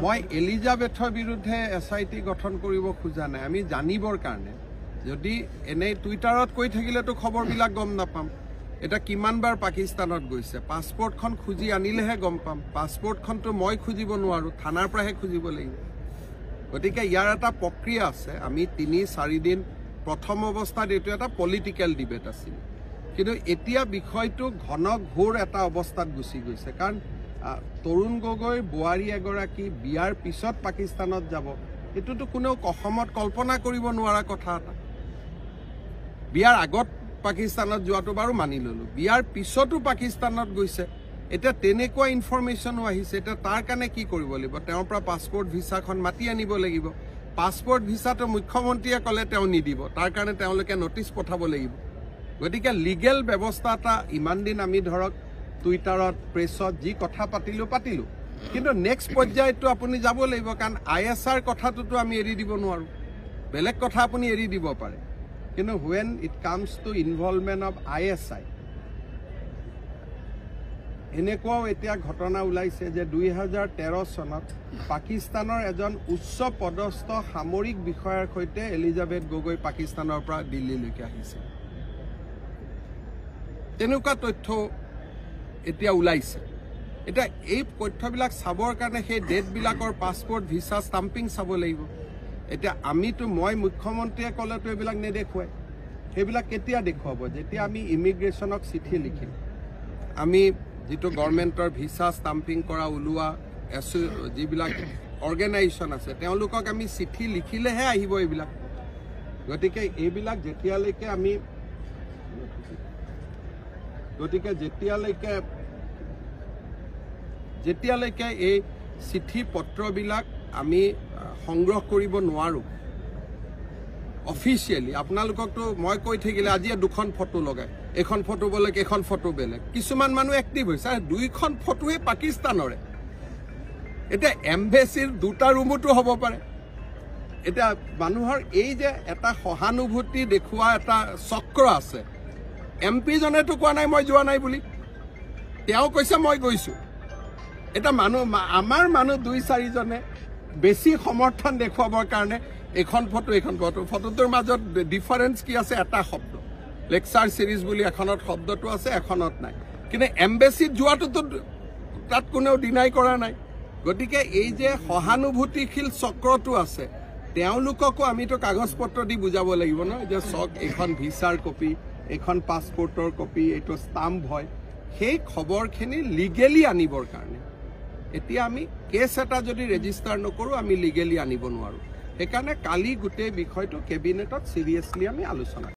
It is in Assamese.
মই এলিজাবেথৰ বিৰুদ্ধে SIT গঠন কৰিব খোজা নাই। আমি জানিবৰ কাৰণে যদি এনে টুইটাৰত কৈ থাকিলেতো খবৰবিলাক গম নাপাম। এটা কিমানবাৰ পাকিস্তানত গৈছে, পাছপৰ্টখন খুজি আনিলেহে গম পাম। পাছপৰ্টখনতো মই খুজিব নোৱাৰো, থানাৰ পৰাহে খুজিব লাগিব। গতিকে ইয়াৰ এটা প্ৰক্ৰিয়া আছে। আমি ৩-৪ দিন প্ৰথম অৱস্থাত এইটো এটা পলিটিকেল ডিবেট আছিল, কিন্তু এতিয়া বিষয়টো ঘন ঘোৰ এটা অৱস্থাত গুচি গৈছে। কাৰণ তৰুণ গগৈৰ বোৱাৰী এগৰাকী বিয়াৰ পিছত পাকিস্তানত যাব, এইটোতো কোনেও অসমত কল্পনা কৰিব নোৱাৰা কথা এটা। বিয়াৰ আগত পাকিস্তানত যোৱাটো বাৰু মানি ললো, বিয়াৰ পিছতো পাকিস্তানত গৈছে। এতিয়া তেনেকুৱা ইনফৰমেশ্যনো আহিছে। এতিয়া তাৰ কাৰণে কি কৰিব লাগিব? তেওঁৰ পৰা পাছপৰ্ট ভিছাখন মাতি আনিব লাগিব। পাছপৰ্ট ভিছাটো মুখ্যমন্ত্ৰীয়ে ক'লে তেওঁ নিদিব, তাৰ কাৰণে তেওঁলোকে নটিচ পঠাব লাগিব। গতিকে লিগেল ব্যৱস্থা এটা ইমান দিন আমি ধৰক টুইটাৰত প্ৰেছত যি কথা পাতিলো, কিন্তু নেক্সট পৰ্যায়তো আপুনি যাব লাগিব। কাৰণ ISR কথাটোতো আমি এৰি দিব নোৱাৰো। বেলেগ কথা আপুনি এৰি দিব পাৰে, কিন্তু when it comes to involvement of ISI, এনেকুৱাও এতিয়া ঘটনা ওলাইছে যে 2013 চনত পাকিস্তানৰ এজন উচ্চ পদস্থ সামৰিক বিষয়াৰ সৈতে এলিজাবেথ গগৈ পাকিস্তানৰ পৰা দিল্লীলৈকে আহিছে। তেনেকুৱা তথ্য এতিয়া ওলাইছে। এতিয়া এই তথ্যবিলাক চাবৰ কাৰণে সেই ডেটবিলাকৰ পাছপৰ্ট ভিছা ষ্টাম্পিং চাব লাগিব। এতিয়া মই মুখ্যমন্ত্ৰীয়ে ক'লেতো এইবিলাক নেদেখুৱাই। সেইবিলাক কেতিয়া দেখুৱাব? যেতিয়া আমি ইমিগ্ৰেশ্যনক চিঠি লিখিম, আমি যিটো গভৰ্ণমেণ্টৰ ভিছা ষ্টাম্পিং কৰা ওলোৱা যিবিলাক অৰ্গেনাইজেশ্যন আছে, তেওঁলোকক আমি চিঠি লিখিলেহে আহিব এইবিলাক। গতিকে এইবিলাক যেতিয়ালৈকে এই চিঠি পত্ৰবিলাক আমি সংগ্ৰহ কৰিব নোৱাৰো অফিচিয়েলি, আপোনালোককতো মই কৈ থাকিলে আজিয়ে 2খন ফটো লগাই, এখন ফটো বেলেগ, এখন ফটো বেলেগ। কিছুমান মানুহ এক্টিভ হৈছে, 2খন ফটোৱে পাকিস্তানৰে। এতিয়া এম্বেচিৰ 2টা ৰুমতো হ'ব পাৰে। এতিয়া মানুহৰ এই যে এটা সহানুভূতি দেখুওৱা এটা চক্ৰ আছে। MP জনেতো কোৱা নাই মই যোৱা নাই বুলি, তেওঁ কৈছে মই গৈছো। এটা আমাৰ মানুহ 2-4 জনে বেছি সমৰ্থন দেখুৱাবৰ কাৰণে এখন ফটোটোৰ মাজত ডিফাৰেন্স কি আছে? এটা শব্দ। লেকচাৰ সিৰিজ বুলি এখনত শব্দটো আছে, এখনত নাই। কিন্তু এম্বেচিত যোৱাটোতো তাত কোনেও ডিনাই কৰা নাই। গতিকে এই যে সহানুভূতিশীল চক্ৰটো আছে, তেওঁলোককো আমিতো কাগজ পত্ৰ দি বুজাব লাগিব ন, যে চক এইখন ভিছাৰ কপি, এইখন পাছপৰ্টৰ কপি, এইটো ষ্টাম্প হয়। সেই খবৰখিনি লিগেলি আনিবৰ কাৰণে এতিয়া আমি কেছ এটা যদি ৰেজিষ্টাৰ নকৰোঁ, আমি লিগেলি আনিব নোৱাৰোঁ। সেইকাৰণে কালি গোটেই বিষয়টো কেবিনেটত চিৰিয়াছলি আমি আলোচনা